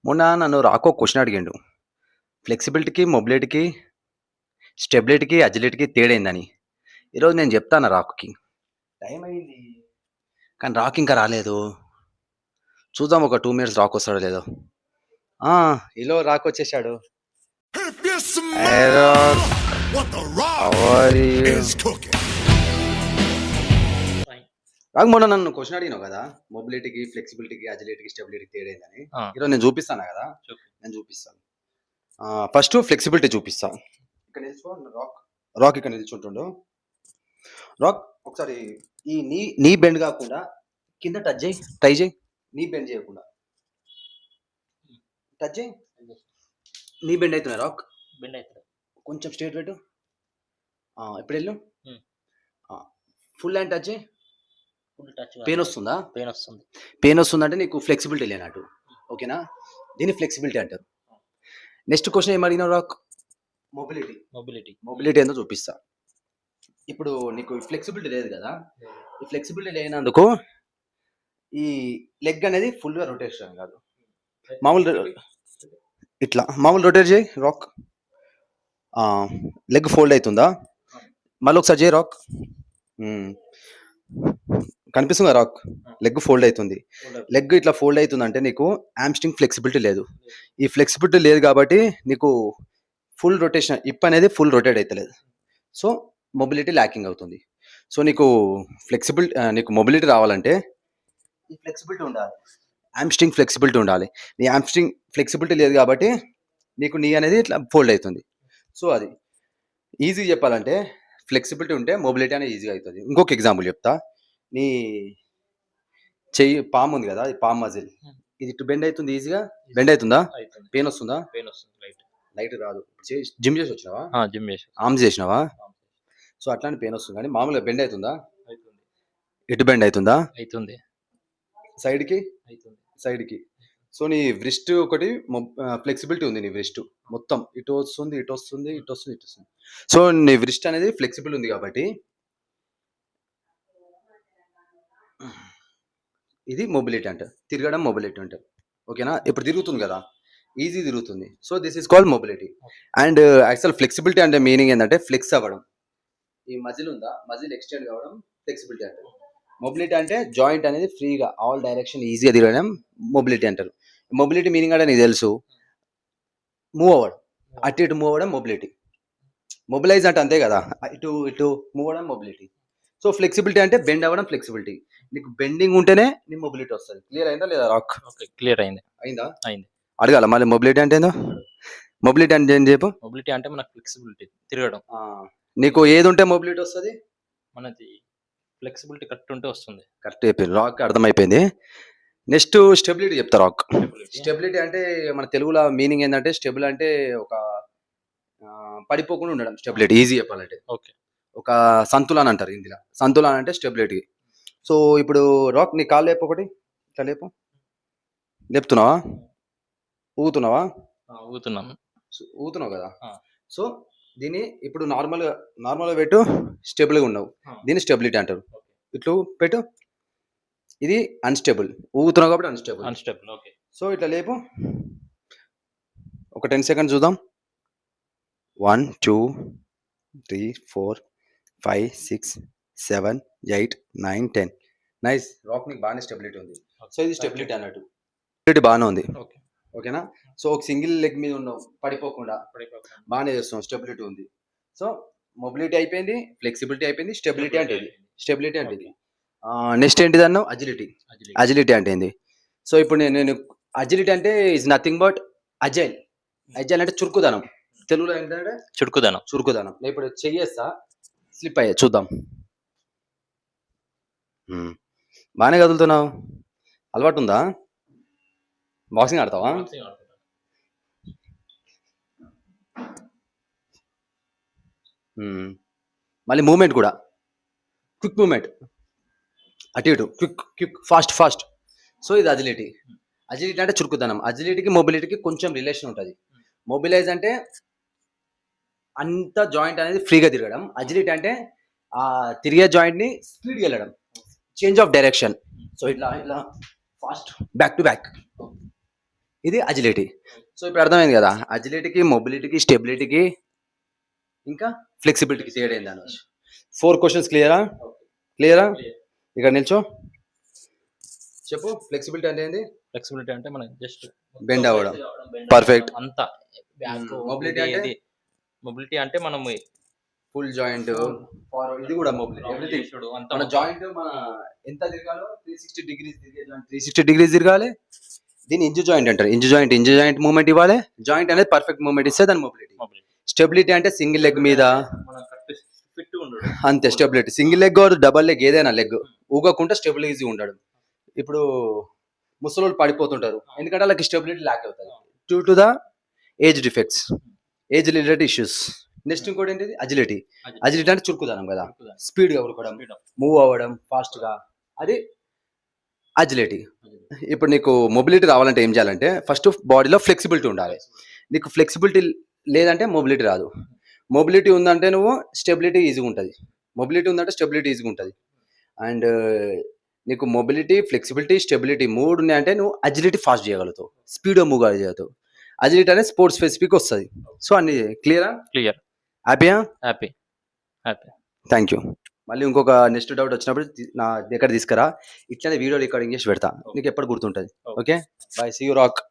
మొన్న నన్ను రాకో క్వెషన్ అడిగిండు. ఫ్లెక్సిబిలిటీకి, మొబిలిటీకి, స్టెబిలిటీకి, అజిలిటీకి తేడా ఏందని. ఈరోజు నేను చెప్తాను రాకుకి. టైం అయింది. కానీ రాక్ ఇంకా రాలేదు. చూద్దాం ఒక 2 మినిట్స్ రాక్ వస్తాడో లేదో. ఈలో రాక్ వచ్చేసాడు. Hey Rock, how are you? Rock మొన్న నన్ను క్వెషన్ అడిగినావు కదా, మొబిలిటీకి, ఫ్లెక్సిబిలిటీకి, అజిలిటీకి, స్టెబిలిటీకి తేడా ఏందని. ఈరోజు నేను చూపిస్తాను కదా, నేను చూపిస్తాను. ఫస్ట్ ఫ్లెక్సిబిలిటీ చూపిస్తా. ఇక్కడ నిల్చో రాక్ ఇక్కడ నిల్చుంటుండు. రాక్ ఒకసారి ఈ నీ బెండ్ కాకుండా కింద టచ్ చేయి, ట్రై చేయి. నీ బెండ్ చేయకుండా టచ్ చేయి. నీ బెండ్ అవుతున్నా రాక్, బెండ్ అవుతుంది. కొంచెం స్ట్రేట్ పెట్టు. ఇప్పుడు వెళ్ళు. ఫుల్ హ్యాండ్ టచ్ చేయి. Full touch. పెయిన్ వస్తుందా? పెయిన్ వస్తుందంటే నీకు ఫ్లెక్సిబిలిటీ లేనట్టు. ఓకేనా? దీన్ని ఫ్లెక్సిబిలిటీ అంటారు. నెక్స్ట్ క్వశ్చన్ ఏం అడిగినావు రాక్? మొబిలిటీ ఏందో చూపిస్తా. ఇప్పుడు నీకు ఫ్లెక్సిబిలిటీ లేదు కదా, ఈ ఫ్లెక్సిబిలిటీ లేనందుకు ఈ లెగ్ అనేది ఫుల్గా రొటేషన్ కాదు, మామూలు రొటేట్ చేయి రాక్. లెగ్ ఫోల్డ్ అవుతుందా? మళ్ళీ ఒకసారి చేయి రాక్. కనిపిస్తుందా రాక్? లెగ్ ఫోల్డ్ అవుతుంది. లెగ్ ఇట్లా ఫోల్డ్ అవుతుందంటే నీకు హ్యామ్స్ట్రింగ్ ఫ్లెక్సిబిలిటీ లేదు. ఈ ఫ్లెక్సిబిలిటీ లేదు కాబట్టి నీకు ఫుల్ రొటేషన్, ఇప్ అనేది ఫుల్ రొటేట్ అవుతలేదు. సో మొబిలిటీ ల్యాకింగ్ అవుతుంది. సో నీకు నీకు మొబిలిటీ రావాలంటే ఈ ఫ్లెక్సిబిలిటీ ఉండాలి, హ్యామ్స్ట్రింగ్ ఫ్లెక్సిబిలిటీ ఉండాలి. నీ హ్యామ్స్ట్రింగ్ ఫ్లెక్సిబిలిటీ లేదు కాబట్టి నీకు నీ అనేది ఇట్లా ఫోల్డ్ అవుతుంది. సో అది ఈజీ చెప్పాలంటే ఫ్లెక్సిబిలిటీ ఉంటే మొబిలిటీ అనేది ఈజీగా అవుతుంది. ఇంకొక ఎగ్జాంపుల్ చెప్తా. నీ చెయ్యి పామ్ ఉంది కదా, ఈ పామ్ మజిల్ ఇది ఇటు బెండ్ అవుతుంది, ఈజీగా బెండ్ అవుతుందా? పెయిన్ వస్తుందా? లైట్ రాదు. జిమ్ చేసి వచ్చినావా? ఆర్మ్స్ చేసినావా? సో అట్లాంటి పెయిన్ వస్తుంది. కానీ మామూలుగా బెండ్ అవుతుందా? ఇటు బెండ్ అవుతుందా? సైడ్కి. సో నీ వ్రిస్ట్ ఒకటి ఫ్లెక్సిబిలిటీ ఉంది. నీ వ్రిస్ట్ మొత్తం ఇటు వస్తుంది, ఇటు వస్తుంది. సో నీ వ్రిస్ట్ అనేది ఫ్లెక్సిబుల్ ఉంది కాబట్టి ఇది మొబిలిటీ అంటారు. తిరగడం మొబిలిటీ అంటారు. ఓకేనా? ఇప్పుడు తిరుగుతుంది కదా, ఈజీ తిరుగుతుంది. So this is called mobility. And actual flexibility అంటే మీనింగ్ ఏంటంటే ఫ్లెక్స్ అవ్వడం. ఈ మజిల్ ఉందా, మజిల్ ఎక్స్టెండ్ కావడం ఫ్లెక్సిబిలిటీ అంటారు. మొబిలిటీ అంటే జాయింట్ అనేది ఫ్రీగా ఆల్ డైరెక్షన్ ఈజీగా తిరగడం మొబిలిటీ అంటారు. మొబిలిటీ మీనింగ్ అంటే నీకు తెలుసు, మూవ్ అవ్వడం, అటు ఇటు మూవ్ అవ్వడం మొబిలిటీ. మొబిలైజ్ అంటే అంతే కదా, ఇటు మూవ్ అవ్వడం మొబిలిటీ. సో ఫ్లెక్సిబిలిటీ అంటే బెండ్ అవ్వడం ఫ్లెక్సిబిలిటీ. నీకు బెండింగ్ ఉంటేనే నీ మొబిలిటీ వస్తుంది. క్లియర్ అయిందా లేదా రాక్? క్లియర్ అయింది. అయింది. అడగాల మళ్ళీ మొబిలిటీ అంటే ఏందో? మొబిలిటీ అంటే ఏం చెప్పు. మొబిలిటీ అంటే మనకు ఫ్లెక్సిబిలిటీ, తిరగడం. నీకు ఏది ఉంటే మొబిలిటీ వస్తుంది? మనది ఫ్లెక్సిబిలిటీ కరెక్ట్ ఉంటే వస్తుంది. కరెక్ట్ అయిపోయింది రాక్, అర్థమైపోయింది. నెక్స్ట్ స్టెబిలిటీ చెప్తా రాక్. స్టెబిలిటీ అంటే మన తెలుగులో మీనింగ్ ఏంటంటే స్టెబుల్ అంటే ఒక పడిపోకుండా ఉండడం స్టెబిలిటీ. ఈజీ చెప్పాలంటే ఒక సంతులన్ అంటారు హిందీలో. సంతులన్ అంటే స్టెబిలిటీ. సో ఇప్పుడు రాక్ నీ కాళ్ళు లేపు, ఒకటి ఇట్లా లేపు. లేపుతున్నావా? ఊగుతున్నావా? ఊగుతున్నావు కదా. సో దీన్ని ఇప్పుడు నార్మల్గా పెట్టు, స్టెబుల్గా ఉండవు. దీన్ని స్టెబిలిటీ అంటారు. ఇట్లు పెట్టు, ఇది అన్స్టేబుల్. ఊగుతున్నావు కాబట్టి అన్స్టేబుల్. సో ఇట్లా లేపు, ఒక 10 సెకండ్స్ చూద్దాం. 1 2 3 4 5 6 7 8 9 10. నైస్ రాక్, నీకు బాగానే స్టెబిలిటీ ఉంది. సో ఇది స్టెబిలిటీ అన్నట్టు. స్టెబిలిటీ బాగానే ఉంది. ఓకేనా? సో ఒక సింగిల్ లెగ్ మీద ఉన్నావు, పడిపోకుండా బాగానే చేస్తున్నావు, స్టెబిలిటీ ఉంది. సో మొబిలిటీ అయిపోయింది, ఫ్లెక్సిబిలిటీ అయిపోయింది, స్టెబిలిటీ అంటే ఇది. నెక్స్ట్ ఏంటిది అన్నావు? అజిలిటీ అంటే ఏంది? సో ఇప్పుడు నేను అజిలిటీ అంటే ఈజ్ నథింగ్ బట్ అజైల్ అంటే చురుకుదనం. తెలుగులో ఏంటంటే చురుకుదనం. నేను ఇప్పుడు చెయ్యేస్తా, స్లిప్ అయ్యా, చూద్దాం. బాగానే కదులుతున్నావు. అలవాటు ఉందా? బాక్సింగ్ ఆడతావా? మళ్ళీ మూమెంట్ కూడా క్విక్ మూమెంట్, అటు ఇటు క్విక్ ఫాస్ట్. సో ఇది అజిలిటీ అంటే చురుకుదనం. అజిలిటీకి మొబిలిటీకి కొంచెం రిలేషన్ ఉంటుంది. మొబిలైజ్ అంటే అంత జాయింట్ అనేది ఫ్రీగా తిరగడం. అజిలిటీ అంటే ఆ తిరిగే జాయింట్ని స్పీడ్గా వెళ్ళడం, చేంజ్ ఆఫ్ డైరెక్షన్. సో ఇట్లా ఫాస్ట్, బ్యాక్ టు బ్యాక్. ఇది అజిలిటీ. సో ఇప్పుడు అర్థమైంది కదా, అజిలిటీకి, మొబిలిటీకి, స్టెబిలిటీకి ఇంకా ఫ్లెక్సిబిలిటీకి తేడా ఏంది అనవచ్చు. 4 క్వశ్చన్స్ క్లియరా? ఇక్కడ నిల్చో, చెప్పు. ఫ్లెక్సిబిలిటీ అంటే ఏంది? ఫ్లెక్సిబిలిటీ అంటే మనం జస్ట్ బెండ్ అవ్వడం. Perfect. అంతా బ్యాక్. Mobility అంటే? మొబిలిటీ అంటే మనం ఫుల్ జాయింట్, ఇది కూడా మొబిలిటీ. ఎవ్రీథింగ్ అంతా మన జాయింట్ మన ఎంత తిరగాలో 360 డిగ్రీస్ తిరిగే జాయింట్ 360 డిగ్రీస్ తిరగాలి. దీన్ని ఇంజు జాయింట్ అంటారు. ఇంజు జాయింట్ మూవ్మెంట్ ఇవ్వాలి. జాయింట్ అనేది పర్ఫెక్ట్ మూవ్మెంట్ ఇస్తే దాని మొబిలిటీ. స్టెబిలిటీ అంటే సింగిల్ లెగ్ మీద ఫిట్ ఉండడు అంతే stability. Single leg double leg ఏదైనా లెగ్ ఊగకుండా స్టెబిలిటీ ఉండడం. ఇప్పుడు ముసలోళ్ళు పడిపోతుంటారు, ఎందుకంటే వాళ్ళకి స్టెబిలిటీ ల్యాక్ అవుతుంది due to the age defects, age related issues. Next ఇంకోటి ఏంటిది? అజిలిటీ. అజిలిటీ అంటే చురుకుదనం కదా, స్పీడ్గా ఉరకడం, మూవ్ అవ్వడం ఫాస్ట్గా, అది అజిలిటీ. ఇప్పుడు నీకు మొబిలిటీ రావాలంటే ఏం చేయాలంటే ఫస్ట్ బాడీలో ఫ్లెక్సిబిలిటీ ఉండాలి. నీకు ఫ్లెక్సిబిలిటీ లేదంటే మొబిలిటీ రాదు. మొబిలిటీ ఉందంటే నువ్వు స్టెబిలిటీ ఈజీగా ఉంటుంది. మొబిలిటీ ఉందంటే స్టెబిలిటీ ఈజీగా ఉంటుంది. అండ్ నీకు మొబిలిటీ, ఫ్లెక్సిబిలిటీ, స్టెబిలిటీ 3 ఉన్నాయంటే నువ్వు అజిలిటీ ఫాస్ట్ చేయగలుగుతావు, స్పీడ్గా మూవ్ చేయగలుగుతావు. అజిలిటీ అనేది స్పోర్ట్స్ స్పెసిఫిక్ వస్తుంది. సో అన్ని క్లియర్. హ్యాపీయా? హ్యాపీ. Thank you. మళ్ళీ ఇంకొక నెక్స్ట్ డౌట్ వచ్చినప్పుడు నా దగ్గర తీసుకురా, ఇట్లనే వీడియో రికార్డింగ్ చేసి పెడతా, నీకు ఎప్పుడు గుర్తుంటుంది. Okay, bye, see you rock.